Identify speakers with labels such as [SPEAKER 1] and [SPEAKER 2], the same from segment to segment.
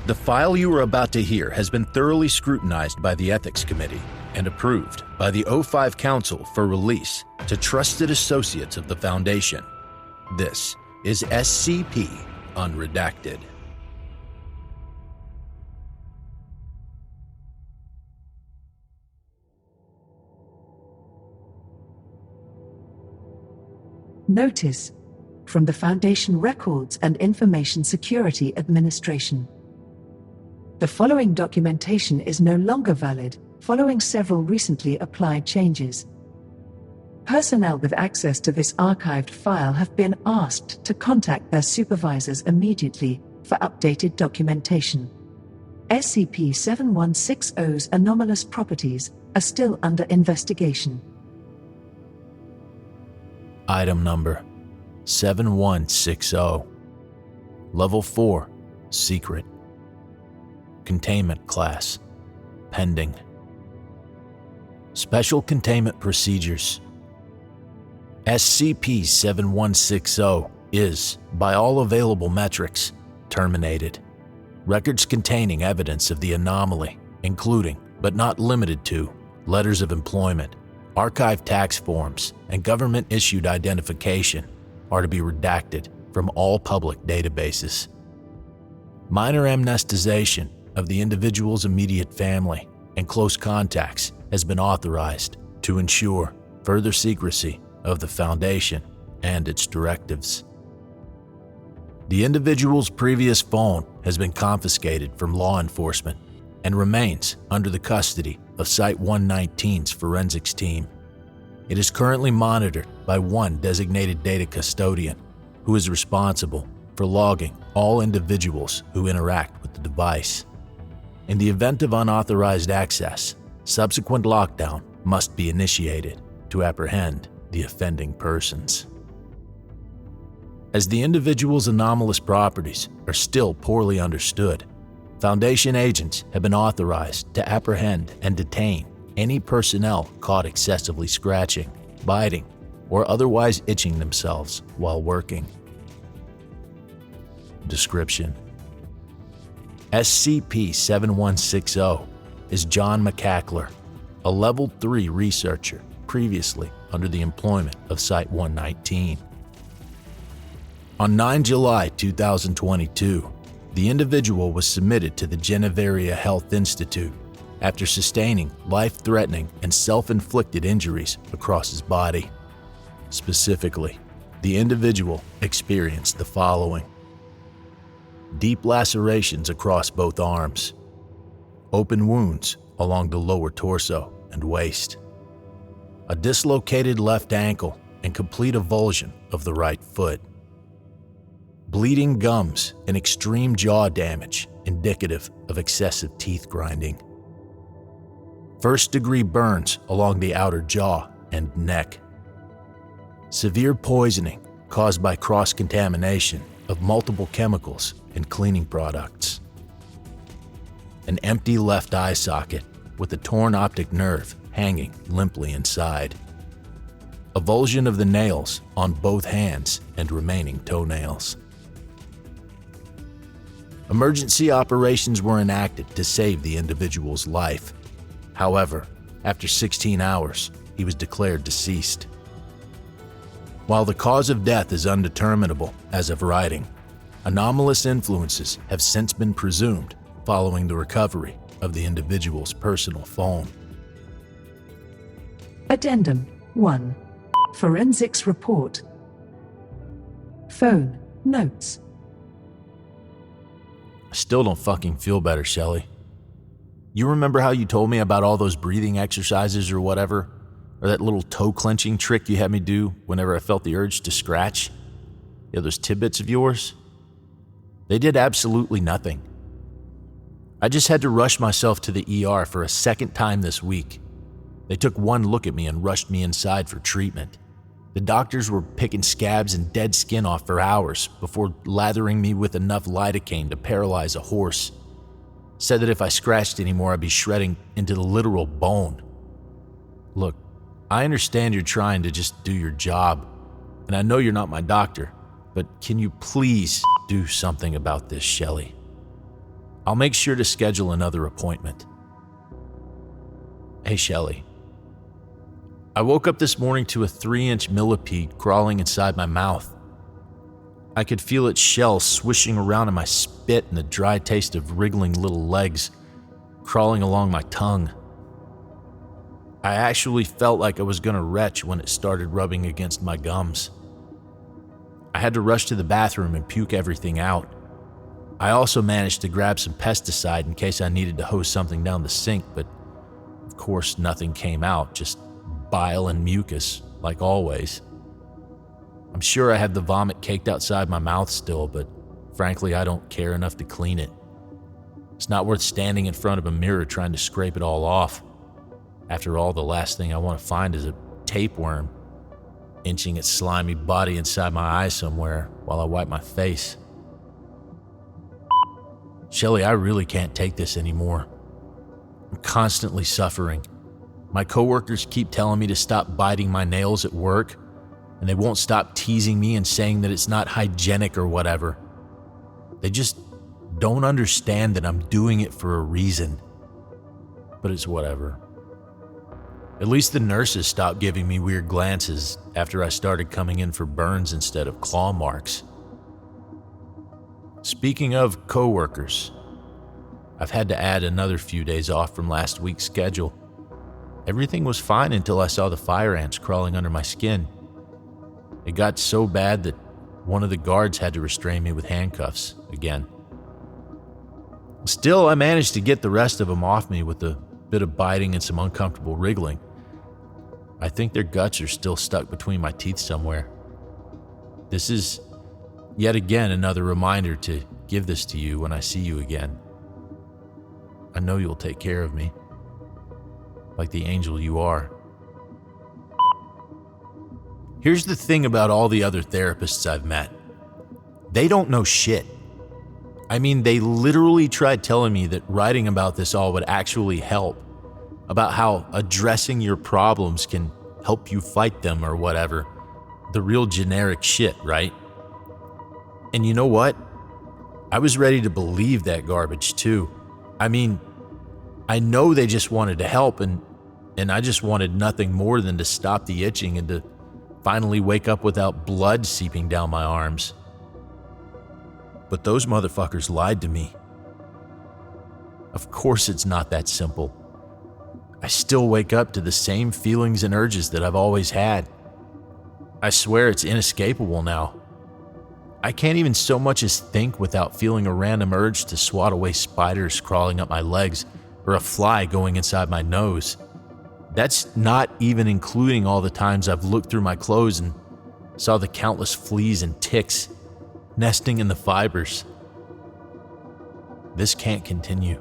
[SPEAKER 1] The file you are about to hear has been thoroughly scrutinized by the Ethics Committee and approved by the O5 Council for release to trusted associates of the Foundation. This is SCP Unredacted.
[SPEAKER 2] Notice from the Foundation Records and Information Security Administration. The following documentation is no longer valid, following several recently applied changes. Personnel with access to this archived file have been asked to contact their supervisors immediately for updated documentation. SCP-7160's anomalous properties are still under investigation.
[SPEAKER 1] Item number 7160. Level 4, Secret. Containment Class, Pending. Special Containment Procedures. SCP-7160 is, by all available metrics, terminated. Records containing evidence of the anomaly, including, but not limited to, letters of employment, archived tax forms, and government-issued identification, are to be redacted from all public databases. Minor amnestization of the individual's immediate family and close contacts has been authorized to ensure further secrecy of the Foundation and its directives. The individual's previous phone has been confiscated from law enforcement and remains under the custody of Site-119's forensics team. It is currently monitored by one designated data custodian who is responsible for logging all individuals who interact with the device. In the event of unauthorized access, subsequent lockdown must be initiated to apprehend the offending persons. As the individual's anomalous properties are still poorly understood, Foundation agents have been authorized to apprehend and detain any personnel caught excessively scratching, biting, or otherwise itching themselves while working. Description: SCP-7160 is John McCackler, a Level 3 researcher previously under the employment of Site-119. On 9 July 2022, the individual was submitted to the Genevaria Health Institute after sustaining life-threatening and self-inflicted injuries across his body. Specifically, the individual experienced the following: deep lacerations across both arms, open wounds along the lower torso and waist, a dislocated left ankle and complete avulsion of the right foot, bleeding gums and extreme jaw damage indicative of excessive teeth grinding, first-degree burns along the outer jaw and neck, severe poisoning caused by cross-contamination of multiple chemicals and cleaning products, an empty left eye socket with a torn optic nerve hanging limply inside, avulsion of the nails on both hands and remaining toenails. Emergency operations were enacted to save the individual's life. However, after 16 hours, he was declared deceased. While the cause of death is undeterminable as of writing, anomalous influences have since been presumed following the recovery of the individual's personal phone.
[SPEAKER 2] Addendum 1. Forensics Report. Phone Notes.
[SPEAKER 1] I still don't fucking feel better, Shelly. You remember how you told me about all those breathing exercises or whatever? Or that little toe clenching trick you had me do whenever I felt the urge to scratch? Yeah, those tidbits of yours? They did absolutely nothing. I just had to rush myself to the ER for a second time this week. They took one look at me and rushed me inside for treatment. The doctors were picking scabs and dead skin off for hours before lathering me with enough lidocaine to paralyze a horse. Said that if I scratched anymore, I'd be shredding into the literal bone. Look, I understand you're trying to just do your job, and I know you're not my doctor, but can you please do something about this, Shelly? I'll make sure to schedule another appointment. Hey, Shelly. I woke up this morning to a 3-inch millipede crawling inside my mouth. I could feel its shell swishing around in my spit and the dry taste of wriggling little legs crawling along my tongue. I actually felt like I was going to retch when it started rubbing against my gums. I had to rush to the bathroom and puke everything out. I also managed to grab some pesticide in case I needed to hose something down the sink, but of course nothing came out, just bile and mucus, like always. I'm sure I have the vomit caked outside my mouth still, but frankly I don't care enough to clean it. It's not worth standing in front of a mirror trying to scrape it all off. After all, the last thing I want to find is a tapeworm inching its slimy body inside my eye somewhere while I wipe my face. Shelly, I really can't take this anymore. I'm constantly suffering. My coworkers keep telling me to stop biting my nails at work, and they won't stop teasing me and saying that it's not hygienic or whatever. They just don't understand that I'm doing it for a reason. But it's whatever. At least the nurses stopped giving me weird glances after I started coming in for burns instead of claw marks. Speaking of coworkers, I've had to add another few days off from last week's schedule. Everything was fine until I saw the fire ants crawling under my skin. It got so bad that one of the guards had to restrain me with handcuffs again. Still, I managed to get the rest of them off me with a bit of biting and some uncomfortable wriggling. I think their guts are still stuck between my teeth somewhere. This is yet again another reminder to give this to you when I see you again. I know you'll take care of me, like the angel you are. Here's the thing about all the other therapists I've met. They don't know shit. I mean, they literally tried telling me that writing about this all would actually help, about how addressing your problems can help you fight them or whatever. The real generic shit, right? And you know what? I was ready to believe that garbage too. I mean, I know they just wanted to help, and I just wanted nothing more than to stop the itching and to finally wake up without blood seeping down my arms. But those motherfuckers lied to me. Of course it's not that simple. I still wake up to the same feelings and urges that I've always had. I swear it's inescapable now. I can't even so much as think without feeling a random urge to swat away spiders crawling up my legs or a fly going inside my nose. That's not even including all the times I've looked through my clothes and saw the countless fleas and ticks nesting in the fibers. This can't continue.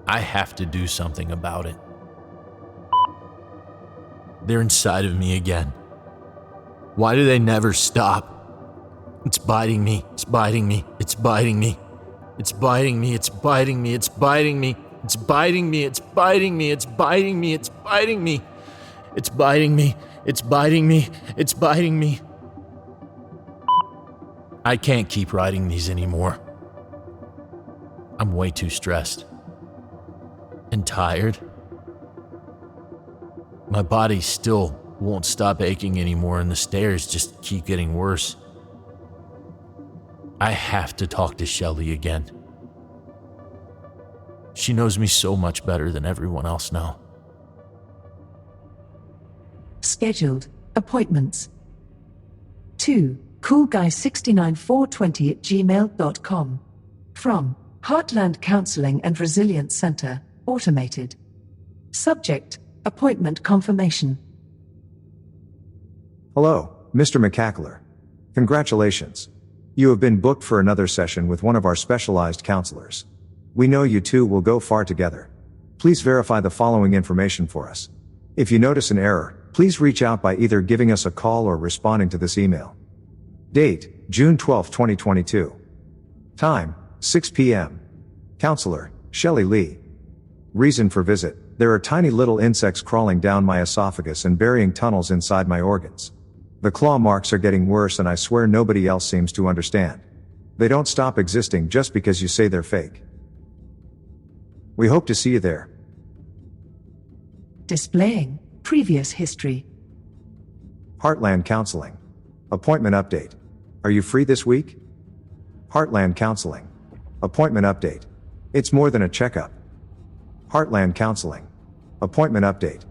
[SPEAKER 1] I have to do something about it. They're inside of me again. Why do they never stop? It's biting me, it's biting me, it's biting me. It's biting me, it's biting me, it's biting me. It's biting me, it's biting me, it's biting me, it's biting me. It's biting me, it's biting me, it's biting me. I can't keep writing these anymore. I'm way too stressed. And tired. My body still won't stop aching anymore, and the stares just keep getting worse. I have to talk to Shelly again. She knows me so much better than everyone else now.
[SPEAKER 2] Scheduled appointments. 2. coolguy69420@gmail.com. From Heartland Counseling and Resilience Center, automated. Subject, appointment confirmation.
[SPEAKER 3] Hello, Mr. McCackler. Congratulations. You have been booked for another session with one of our specialized counselors. We know you two will go far together. Please verify the following information for us. If you notice an error, please reach out by either giving us a call or responding to this email. Date, June 12, 2022. Time, 6 p.m. Counselor, Shelly Lee. Reason for visit: there are tiny little insects crawling down my esophagus and burying tunnels inside my organs. The claw marks are getting worse, and I swear nobody else seems to understand. They don't stop existing just because you say they're fake. We hope to see you there.
[SPEAKER 2] Displaying previous history.
[SPEAKER 3] Heartland Counseling. Appointment update. Are you free this week? Heartland Counseling. Appointment update. It's more than a checkup. Heartland Counseling. Appointment update.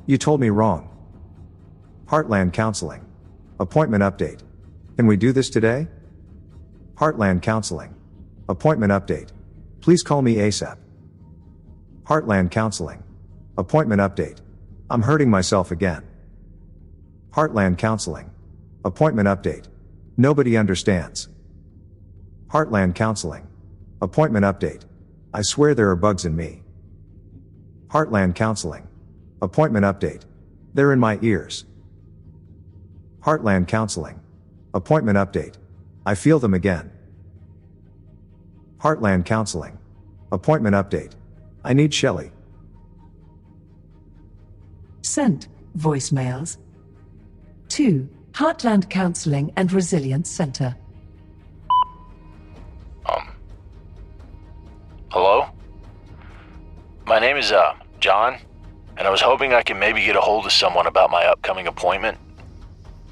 [SPEAKER 3] You told me wrong. Heartland Counseling. Appointment update. Can we do this today? Heartland Counseling. Appointment update. Please call me ASAP. Heartland Counseling. Appointment update. I'm hurting myself again. Heartland Counseling. Appointment update. Nobody understands. Heartland Counseling. Appointment update. I swear there are bugs in me. Heartland Counseling. Appointment update. They're in my ears. Heartland Counseling. Appointment update. I feel them again. Heartland Counseling. Appointment update. I need Shelly.
[SPEAKER 2] Sent voicemails to Heartland Counseling and Resilience Center.
[SPEAKER 1] Hello? My name is, John, and I was hoping I could maybe get a hold of someone about my upcoming appointment.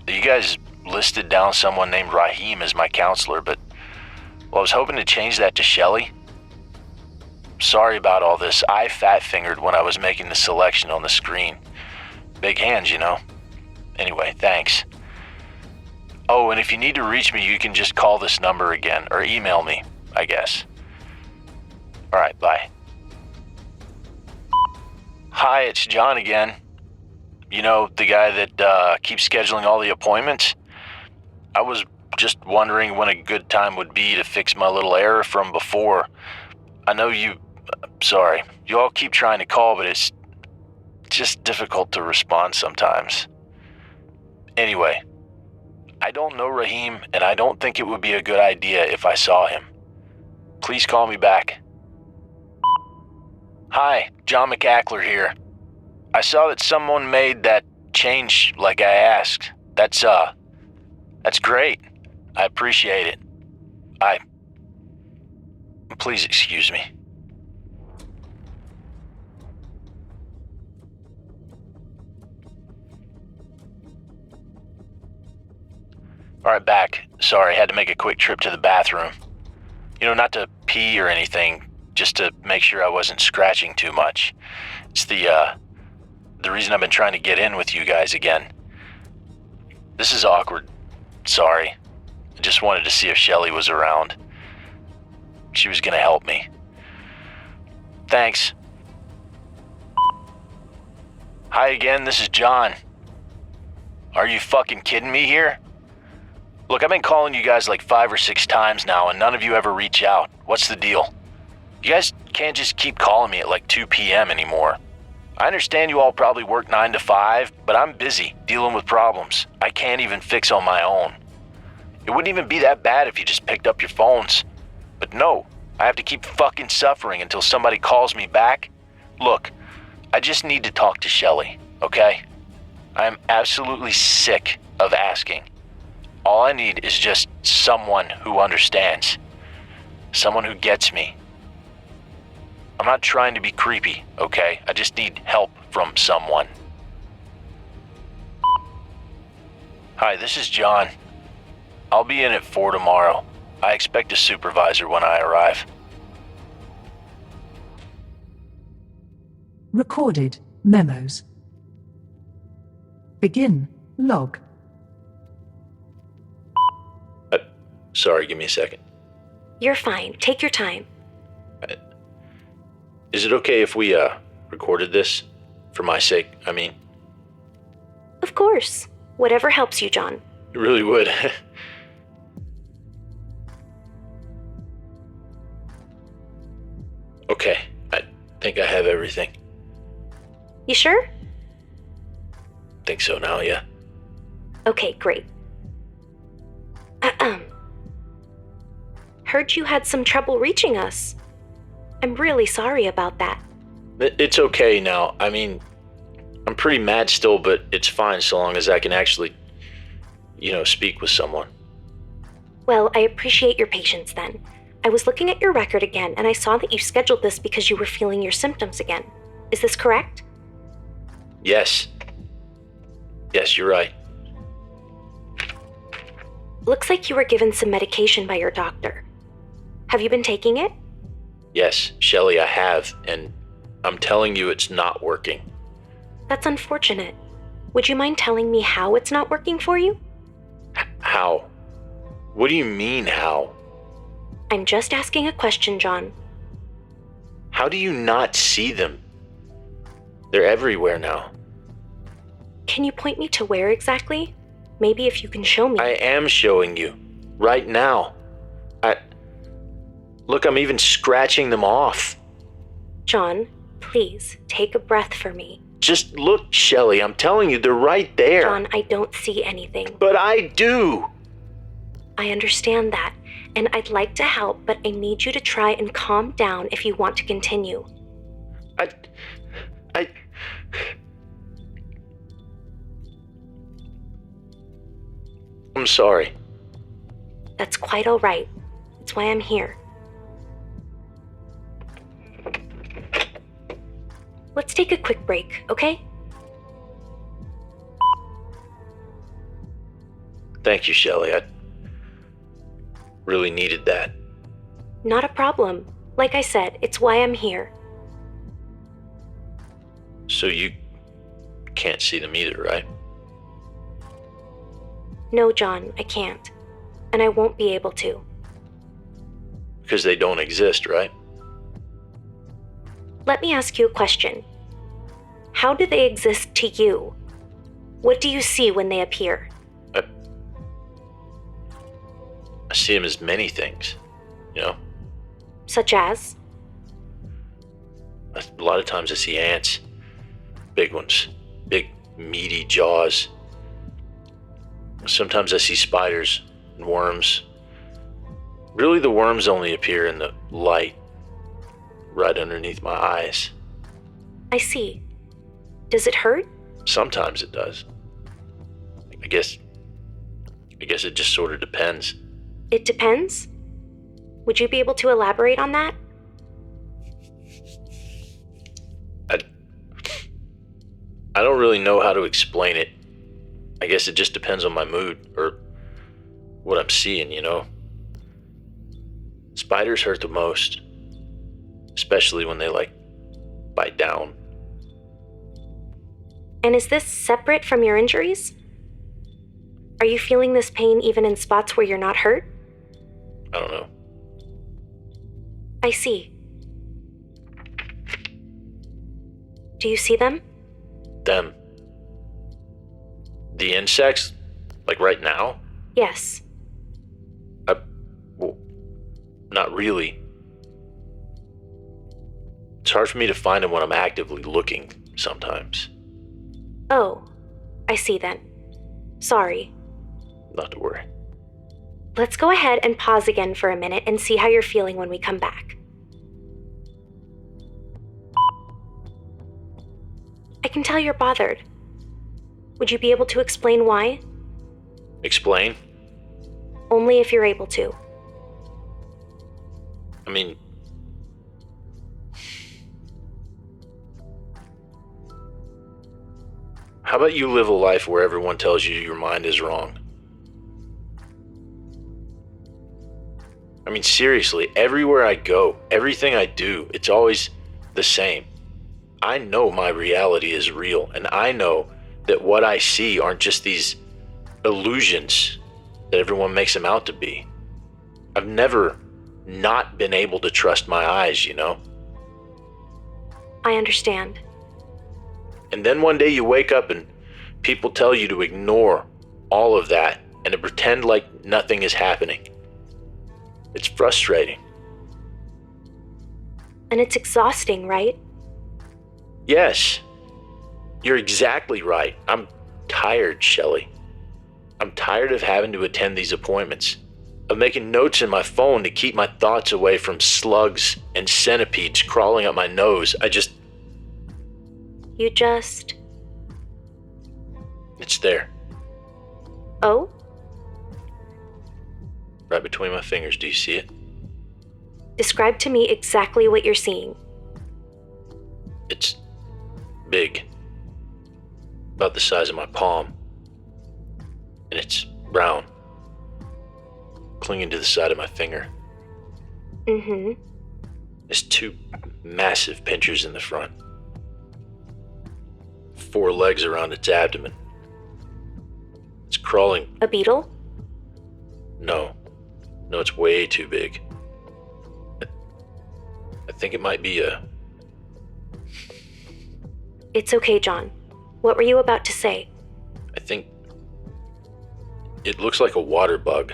[SPEAKER 1] You guys listed down someone named Raheem as my counselor, but, well, I was hoping to change that to Shelly. Sorry about all this. I fat-fingered when I was making the selection on the screen. Big hands, you know. Anyway, thanks. Oh, and if you need to reach me, you can just call this number again, or email me, I guess. Alright, bye. Hi, it's John again. You know, the guy that keeps scheduling all the appointments? I was just wondering when a good time would be to fix my little error from before. I know sorry, you all keep trying to call, but it's just difficult to respond sometimes. Anyway, I don't know Raheem, and I don't think it would be a good idea if I saw him. Please call me back. Hi, John McAckler here. I saw that someone made that change like I asked. That's great. I appreciate it. Please excuse me. Alright, back. Sorry, had to make a quick trip to the bathroom. You know, not to pee or anything, just to make sure I wasn't scratching too much. It's the reason I've been trying to get in with you guys again. This is awkward. Sorry. I just wanted to see if Shelly was around. She was gonna help me. Thanks. Hi again, this is John. Are you fucking kidding me here? Look, I've been calling you guys like 5 or 6 times now, and none of you ever reach out. What's the deal? You guys can't just keep calling me at like 2 p.m. anymore. I understand you all probably work 9 to 5, but I'm busy dealing with problems I can't even fix on my own. It wouldn't even be that bad if you just picked up your phones. But no, I have to keep fucking suffering until somebody calls me back. Look, I just need to talk to Shelly, okay? I am absolutely sick of asking. All I need is just someone who understands. Someone who gets me. I'm not trying to be creepy, okay? I just need help from someone. Hi, this is John. I'll be in at 4 tomorrow. I expect a supervisor when I arrive.
[SPEAKER 2] Recorded memos. Begin log.
[SPEAKER 1] Sorry, give me a second.
[SPEAKER 4] You're fine. Take your time.
[SPEAKER 1] Is it okay if we, recorded this? For my sake, I mean.
[SPEAKER 4] Of course. Whatever helps you, John.
[SPEAKER 1] It really would. Okay, I think I have everything.
[SPEAKER 4] You sure?
[SPEAKER 1] Think so now, yeah.
[SPEAKER 4] Okay, great. Heard you had some trouble reaching us. I'm really sorry about that.
[SPEAKER 1] It's okay now. I mean, I'm pretty mad still, but it's fine so long as I can actually, speak with someone.
[SPEAKER 4] Well, I appreciate your patience then. I was looking at your record again, and I saw that you scheduled this because you were feeling your symptoms again. Is this correct?
[SPEAKER 1] Yes. Yes, you're right.
[SPEAKER 4] Looks like you were given some medication by your doctor. Have you been taking it?
[SPEAKER 1] Yes, Shelly, I have, and I'm telling you it's not working.
[SPEAKER 4] That's unfortunate. Would you mind telling me how it's not working for you?
[SPEAKER 1] How? What do you mean, how?
[SPEAKER 4] I'm just asking a question, John.
[SPEAKER 1] How do you not see them? They're everywhere now.
[SPEAKER 4] Can you point me to where exactly? Maybe if you can show me.
[SPEAKER 1] I am showing you. Right now. Look, I'm even scratching them off.
[SPEAKER 4] John, please, take a breath for me.
[SPEAKER 1] Just look, Shelly, I'm telling you, they're right there.
[SPEAKER 4] John, I don't see anything.
[SPEAKER 1] But I do.
[SPEAKER 4] I understand that, and I'd like to help, but I need you to try and calm down if you want to continue.
[SPEAKER 1] I'm sorry.
[SPEAKER 4] That's quite all right. That's why I'm here. Let's take a quick break, okay?
[SPEAKER 1] Thank you, Shelly. I really needed that.
[SPEAKER 4] Not a problem. Like I said, it's why I'm here.
[SPEAKER 1] So you can't see them either, right?
[SPEAKER 4] No, John, I can't. And I won't be able to.
[SPEAKER 1] Because they don't exist, right?
[SPEAKER 4] Let me ask you a question. How do they exist to you? What do you see when they appear?
[SPEAKER 1] I see them as many things, you know?
[SPEAKER 4] Such as?
[SPEAKER 1] A lot of times I see ants. Big ones. Big, meaty jaws. Sometimes I see spiders and worms. Really, the worms only appear in the light, right underneath my eyes.
[SPEAKER 4] I see. Does it hurt?
[SPEAKER 1] Sometimes it does. I guess it just sort of depends.
[SPEAKER 4] It depends? Would you be able to elaborate on that?
[SPEAKER 1] I don't really know how to explain it. I guess it just depends on my mood or what I'm seeing, you know? Spiders hurt the most, especially when they bite down.
[SPEAKER 4] And is this separate from your injuries? Are you feeling this pain even in spots where you're not hurt?
[SPEAKER 1] I don't know.
[SPEAKER 4] I see. Do you see them?
[SPEAKER 1] Them. The insects? Like right now?
[SPEAKER 4] Yes.
[SPEAKER 1] Well, not really. It's hard for me to find them when I'm actively looking sometimes.
[SPEAKER 4] Oh, I see then. Sorry.
[SPEAKER 1] Not to worry.
[SPEAKER 4] Let's go ahead and pause again for a minute and see how you're feeling when we come back. I can tell you're bothered. Would you be able to explain why?
[SPEAKER 1] Explain?
[SPEAKER 4] Only if you're able to.
[SPEAKER 1] I mean, how about you live a life where everyone tells you your mind is wrong? I mean, seriously, everywhere I go, everything I do, it's always the same. I know my reality is real, and I know that what I see aren't just these illusions that everyone makes them out to be. I've never not been able to trust my eyes, you know?
[SPEAKER 4] I understand.
[SPEAKER 1] And then one day you wake up and people tell you to ignore all of that and to pretend like nothing is happening. It's frustrating.
[SPEAKER 4] And it's exhausting, right?
[SPEAKER 1] Yes, you're exactly right. I'm tired, Shelly. I'm tired of having to attend these appointments, of making notes in my phone to keep my thoughts away from slugs and centipedes crawling up my nose.
[SPEAKER 4] You just...
[SPEAKER 1] It's there.
[SPEAKER 4] Oh?
[SPEAKER 1] right between my fingers. Do you see it?
[SPEAKER 4] Describe to me exactly what you're seeing.
[SPEAKER 1] It's big. About the size of my palm. And it's brown. Clinging to the side of my finger.
[SPEAKER 4] Mm-hmm.
[SPEAKER 1] There's 2 massive pinchers in the front. 4 legs around its abdomen. It's crawling.
[SPEAKER 4] A beetle?
[SPEAKER 1] No, it's way too big. I think it might be a...
[SPEAKER 4] It's okay, John. What were you about to say?
[SPEAKER 1] I think it looks like a water bug.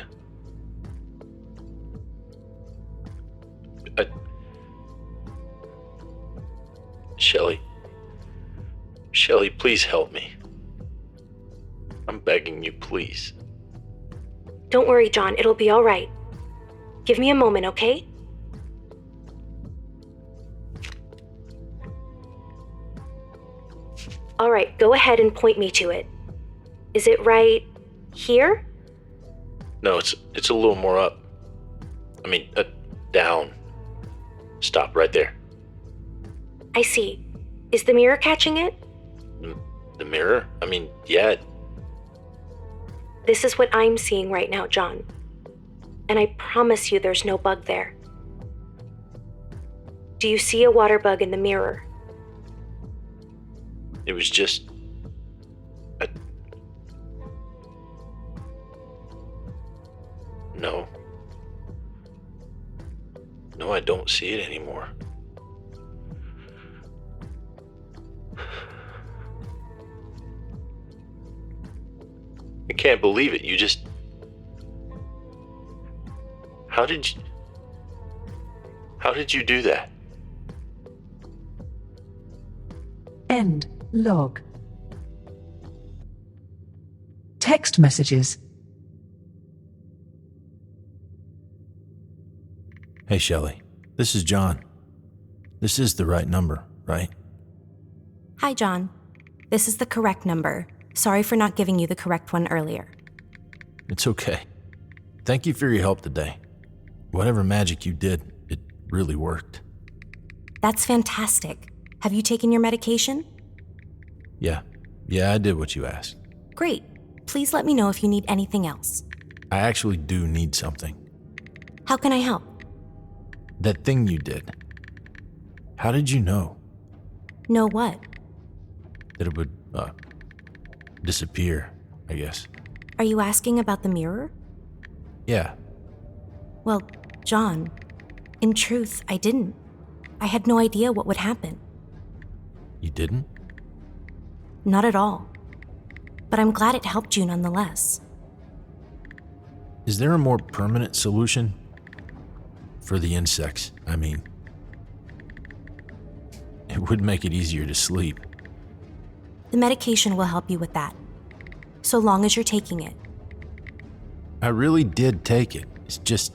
[SPEAKER 1] Shelly, please help me. I'm begging you, please.
[SPEAKER 4] Don't worry, John. It'll be all right. Give me a moment, okay? All right, go ahead and point me to it. Is it right here?
[SPEAKER 1] No, it's a little more up. Down. Stop right there.
[SPEAKER 4] I see. Is the mirror catching it?
[SPEAKER 1] The mirror? Yeah.
[SPEAKER 4] This is what I'm seeing right now, John. And I promise you there's no bug there. Do you see a water bug in the mirror?
[SPEAKER 1] It was just... No. No, I don't see it anymore. I can't believe it. You just... How did you do that?
[SPEAKER 2] End log. Text messages.
[SPEAKER 1] Hey, Shelly. This is John. This is the right number, right?
[SPEAKER 5] Hi, John. This is the correct number. Sorry for not giving you the correct one earlier.
[SPEAKER 1] It's okay. Thank you for your help today. Whatever magic you did, it really worked.
[SPEAKER 5] That's fantastic. Have you taken your medication?
[SPEAKER 1] Yeah, I did what you asked.
[SPEAKER 5] Great. Please let me know if you need anything else.
[SPEAKER 1] I actually do need something.
[SPEAKER 5] How can I help?
[SPEAKER 1] That thing you did. How did you know?
[SPEAKER 5] Know what?
[SPEAKER 1] That it would, disappear, I guess.
[SPEAKER 5] Are you asking about the mirror?
[SPEAKER 1] Yeah.
[SPEAKER 5] Well, John, in truth, I didn't. I had no idea what would happen.
[SPEAKER 1] You didn't?
[SPEAKER 5] Not at all. But I'm glad it helped you nonetheless.
[SPEAKER 1] Is there a more permanent solution? For the insects, It would make it easier to sleep.
[SPEAKER 5] The medication will help you with that, so long as you're taking it.
[SPEAKER 1] I really did take it. It's just...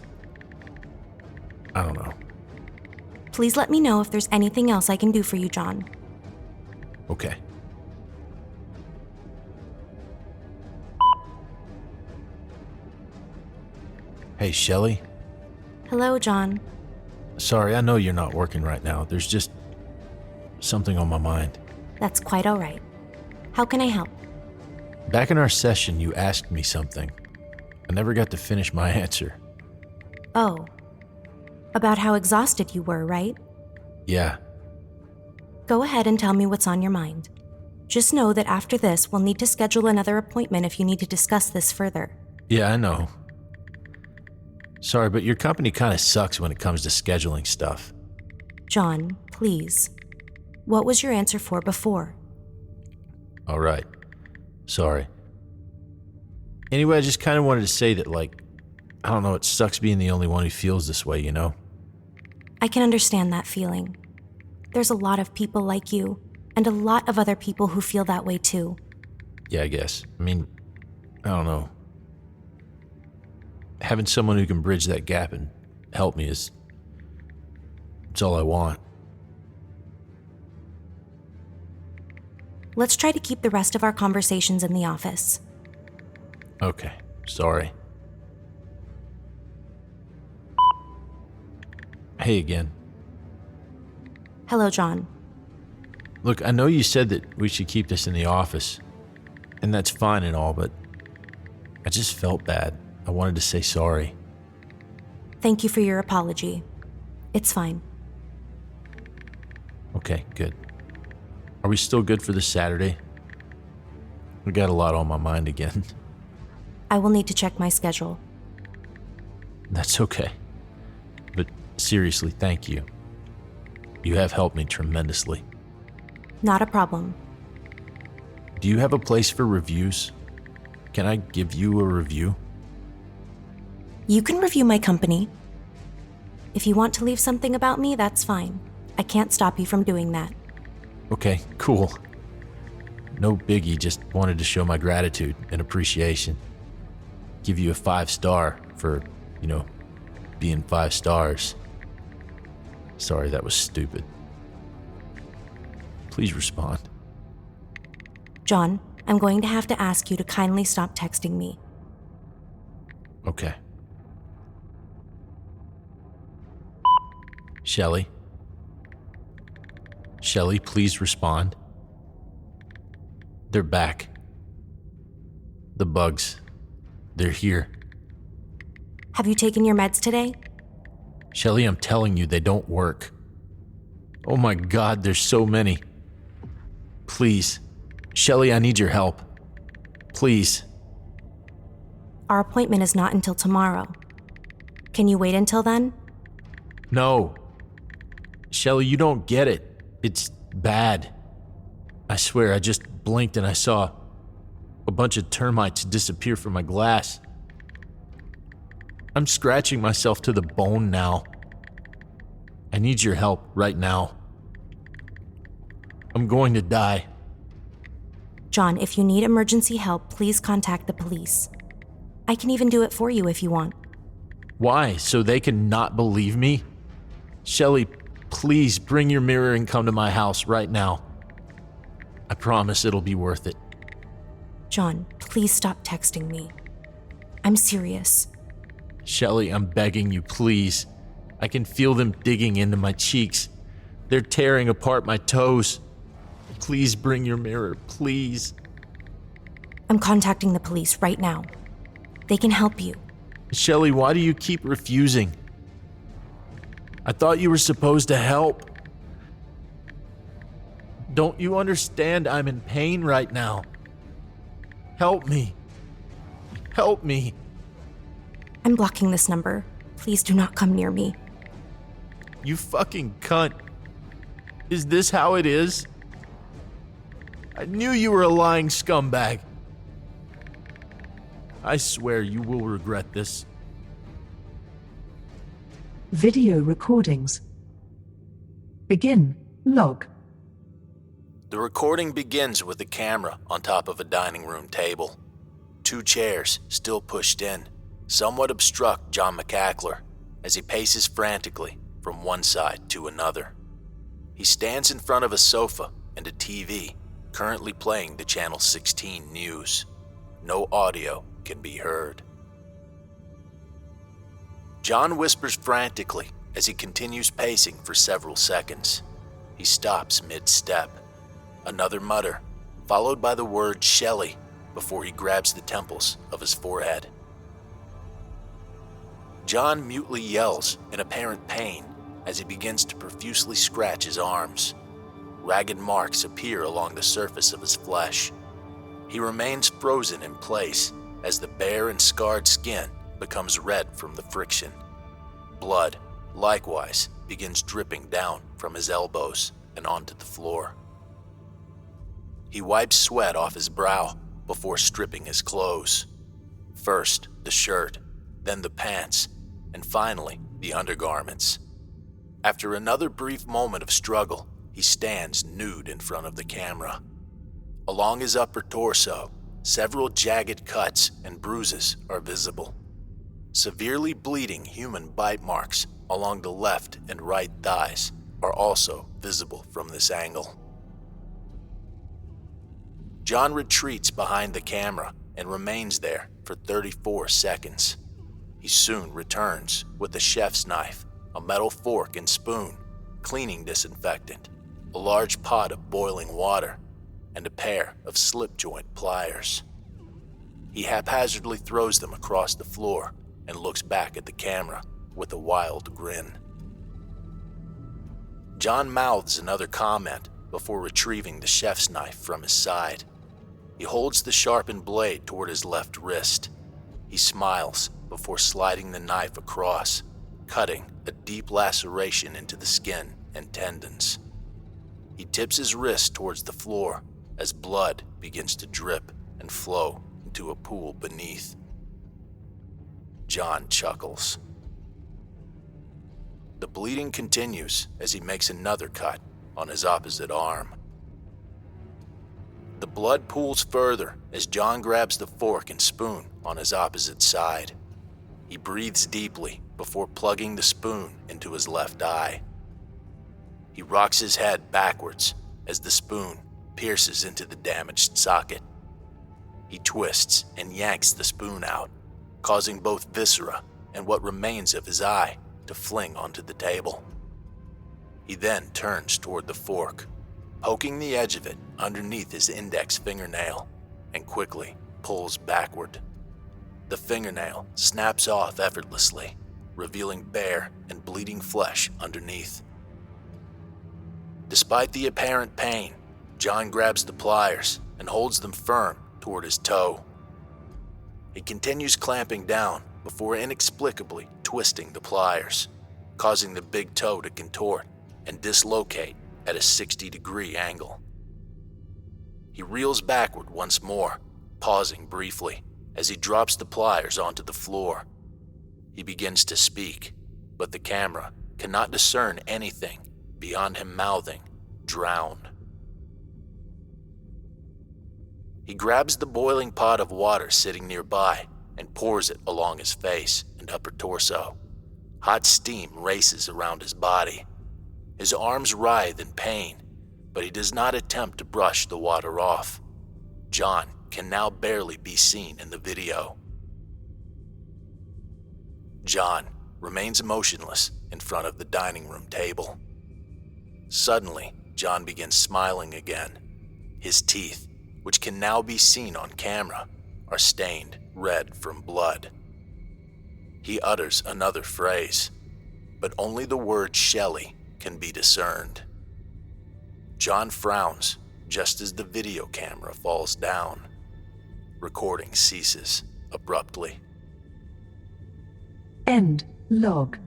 [SPEAKER 1] I don't know.
[SPEAKER 5] Please let me know if there's anything else I can do for you, John.
[SPEAKER 1] Okay. Hey, Shelly.
[SPEAKER 5] Hello, John.
[SPEAKER 1] Sorry, I know you're not working right now. There's just something on my mind.
[SPEAKER 5] That's quite all right. How can I help?
[SPEAKER 1] Back in our session, you asked me something. I never got to finish my answer.
[SPEAKER 5] Oh. About how exhausted you were, right?
[SPEAKER 1] Yeah.
[SPEAKER 5] Go ahead and tell me what's on your mind. Just know that after this, we'll need to schedule another appointment if you need to discuss this further.
[SPEAKER 1] Yeah, I know. Sorry, but your company kind of sucks when it comes to scheduling stuff.
[SPEAKER 5] John, please. What was your answer for before?
[SPEAKER 1] All right. Sorry. Anyway, I just kind of wanted to say that, I don't know, it sucks being the only one who feels this way, you know?
[SPEAKER 5] I can understand that feeling. There's a lot of people like you, and a lot of other people who feel that way too.
[SPEAKER 1] Yeah, I guess. I don't know. Having someone who can bridge that gap and help me it's all I want.
[SPEAKER 5] Let's try to keep the rest of our conversations in the office.
[SPEAKER 1] Okay, sorry. Hey again.
[SPEAKER 5] Hello, John.
[SPEAKER 1] Look, I know you said that we should keep this in the office, and that's fine and all, but I just felt bad. I wanted to say sorry.
[SPEAKER 5] Thank you for your apology. It's fine.
[SPEAKER 1] Okay, good. Are we still good for this Saturday? I got a lot on my mind again.
[SPEAKER 5] I will need to check my schedule.
[SPEAKER 1] That's okay. But seriously, thank you. You have helped me tremendously.
[SPEAKER 5] Not a problem.
[SPEAKER 1] Do you have a place for reviews? Can I give you a review?
[SPEAKER 5] You can review my company. If you want to leave something about me, that's fine. I can't stop you from doing that.
[SPEAKER 1] Okay, cool. No biggie, just wanted to show my gratitude and appreciation. Give you a 5-star for, being 5 stars. Sorry, that was stupid. Please respond.
[SPEAKER 5] John, I'm going to have to ask you to kindly stop texting me.
[SPEAKER 1] Okay. Shelly? Shelly, please respond. They're back. The bugs. They're here.
[SPEAKER 5] Have you taken your meds today?
[SPEAKER 1] Shelly, I'm telling you, they don't work. Oh my God, there's so many. Please. Shelly, I need your help. Please.
[SPEAKER 5] Our appointment is not until tomorrow. Can you wait until then?
[SPEAKER 1] No. Shelly, you don't get it. It's bad. I swear, I just blinked and I saw a bunch of termites disappear from my glass. I'm scratching myself to the bone now. I need your help right now. I'm going to die.
[SPEAKER 5] John, if you need emergency help, please contact the police. I can even do it for you if you want.
[SPEAKER 1] Why? So they can not believe me? Shelly, please bring your mirror and come to my house right now. I promise it'll be worth it.
[SPEAKER 5] John, please stop texting me. I'm serious.
[SPEAKER 1] Shelly, I'm begging you, please. I can feel them digging into my cheeks. They're tearing apart my toes. Please bring your mirror, please.
[SPEAKER 5] I'm contacting the police right now. They can help you.
[SPEAKER 1] Shelly, why do you keep refusing? I thought you were supposed to help. Don't you understand I'm in pain right now? Help me. Help me.
[SPEAKER 5] I'm blocking this number. Please do not come near me.
[SPEAKER 1] You fucking cunt. Is this how it is? I knew you were a lying scumbag. I swear you will regret this.
[SPEAKER 2] Video recordings. Begin. Log.
[SPEAKER 1] The recording begins with the camera on top of a dining room table. 2 chairs, still pushed in, somewhat obstruct John McKnight as he paces frantically from one side to another. He stands in front of a sofa and a TV, currently playing the Channel 16 news. No audio can be heard. John whispers frantically as he continues pacing for several seconds. He stops mid-step. Another mutter, followed by the word Shelly, before he grabs the temples of his forehead. John mutely yells in apparent pain as he begins to profusely scratch his arms. Ragged marks appear along the surface of his flesh. He remains frozen in place as the bare and scarred skin becomes red from the friction. Blood, likewise, begins dripping down from his elbows and onto the floor. He wipes sweat off his brow before stripping his clothes. First the shirt, then the pants, and finally the undergarments. After another brief moment of struggle, he stands nude in front of the camera. Along his upper torso, several jagged cuts and bruises are visible. Severely bleeding human bite marks along the left and right thighs are also visible from this angle. John retreats behind the camera and remains there for 34 seconds. He soon returns with a chef's knife a metal fork and spoon, cleaning disinfectant, a large pot of boiling water, and a pair of slip-joint pliers. He haphazardly throws them across the floor and looks back at the camera with a wild grin. John mouths another comment before retrieving the chef's knife from his side. He holds the sharpened blade toward his left wrist. He smiles before sliding the knife across, cutting a deep laceration into the skin and tendons. He tips his wrist towards the floor as blood begins to drip and flow into a pool beneath. John chuckles. The bleeding continues as he makes another cut on his opposite arm. The blood pools further as John grabs the fork and spoon on his opposite side. He breathes deeply before plugging the spoon into his left eye. He rocks his head backwards as the spoon pierces into the damaged socket. He twists and yanks the spoon out, causing both viscera and what remains of his eye to fling onto the table. He then turns toward the fork, poking the edge of it underneath his index fingernail, and quickly pulls backward. The fingernail snaps off effortlessly, revealing bare and bleeding flesh underneath. Despite the apparent pain, John grabs the pliers and holds them firm toward his toe. He continues clamping down before inexplicably twisting the pliers, causing the big toe to contort and dislocate at a 60-degree angle. He reels backward once more, pausing briefly as he drops the pliers onto the floor. He begins to speak, but the camera cannot discern anything beyond him mouthing, "Drown." He grabs the boiling pot of water sitting nearby and pours it along his face and upper torso. Hot steam races around his body. His arms writhe in pain, but he does not attempt to brush the water off. John can now barely be seen in the video. John remains motionless in front of the dining room table. Suddenly, John begins smiling again. His teeth, which can now be seen on camera, are stained red from blood. He utters another phrase, but only the word Shelly can be discerned. John frowns just as the video camera falls down. Recording ceases abruptly.
[SPEAKER 2] End log.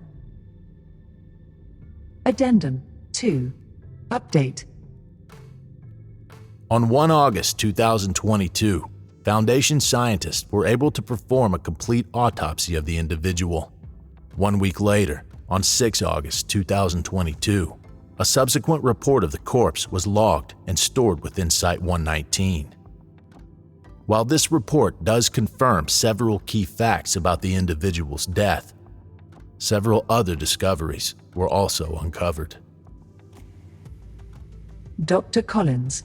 [SPEAKER 2] Addendum 2. Update.
[SPEAKER 1] On 1 August 2022, Foundation scientists were able to perform a complete autopsy of the individual. 1 week later, on 6 August 2022, a subsequent report of the corpse was logged and stored within Site-119. While this report does confirm several key facts about the individual's death, several other discoveries were also uncovered.
[SPEAKER 2] Dr. Collins.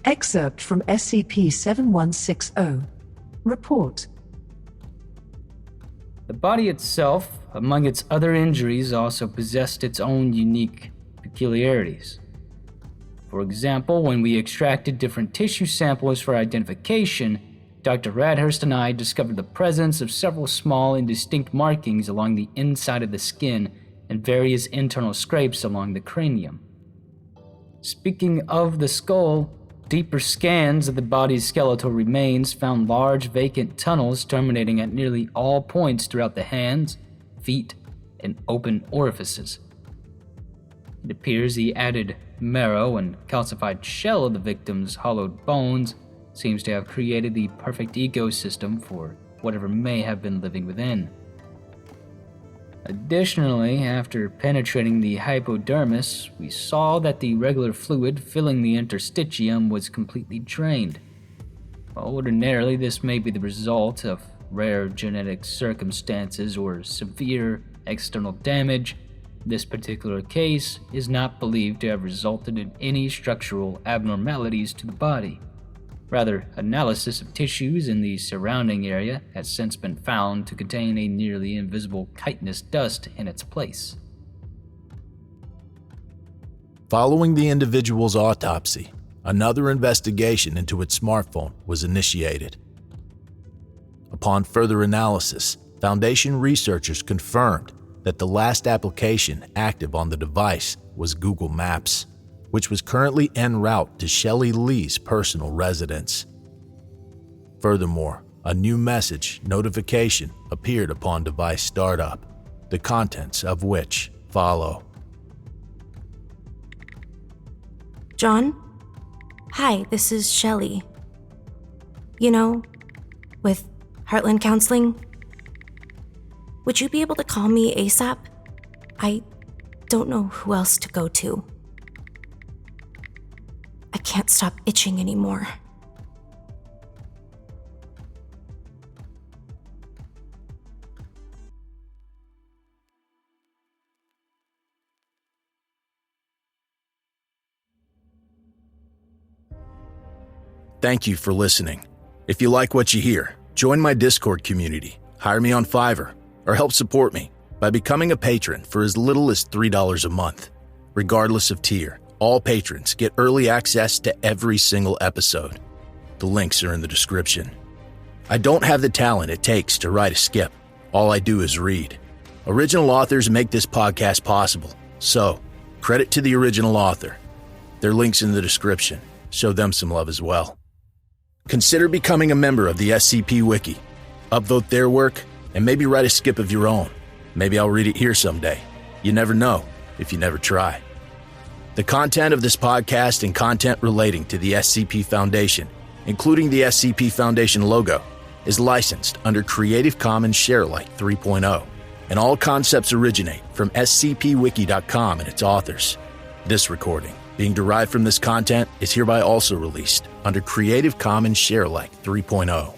[SPEAKER 2] Excerpt from SCP-7160. Report.
[SPEAKER 6] The body itself, among its other injuries, also possessed its own unique peculiarities. For example, when we extracted different tissue samples for identification, Dr. Radhurst and I discovered the presence of several small indistinct markings along the inside of the skin and various internal scrapes along the cranium. Speaking of the skull, deeper scans of the body's skeletal remains found large vacant tunnels terminating at nearly all points throughout the hands, feet, and open orifices. It appears the added marrow and calcified shell of the victim's hollowed bones seems to have created the perfect ecosystem for whatever may have been living within. Additionally, after penetrating the hypodermis, we saw that the regular fluid filling the interstitium was completely drained. While ordinarily this may be the result of rare genetic circumstances or severe external damage, this particular case is not believed to have resulted in any structural abnormalities to the body. Rather, analysis of tissues in the surrounding area has since been found to contain a nearly invisible chitinous dust in its place.
[SPEAKER 1] Following the individual's autopsy, another investigation into its smartphone was initiated. Upon further analysis, Foundation researchers confirmed that the last application active on the device was Google Maps, which was currently en route to Shelly Lee's personal residence. Furthermore, a new message notification appeared upon device startup, the contents of which follow.
[SPEAKER 5] John? Hi, this is Shelly. You know, with Heartland Counseling? Would you be able to call me ASAP? I don't know who else to go to. I can't stop itching anymore.
[SPEAKER 1] Thank you for listening. If you like what you hear, join my Discord community, hire me on Fiverr, or help support me by becoming a patron for as little as $3 a month. Regardless of tier, all patrons get early access to every single episode. The links are in the description. I don't have the talent it takes to write a skip. All I do is read. Original authors make this podcast possible, so credit to the original author. Their links in the description. Show them some love as well. Consider becoming a member of the SCP Wiki. Upvote their work, and maybe write a skip of your own. Maybe I'll read it here someday. You never know if you never try. The content of this podcast and content relating to the SCP Foundation, including the SCP Foundation logo, is licensed under Creative Commons Sharealike 3.0, and all concepts originate from scpwiki.com and its authors. This recording, being derived from this content, is hereby also released under Creative Commons Sharealike 3.0.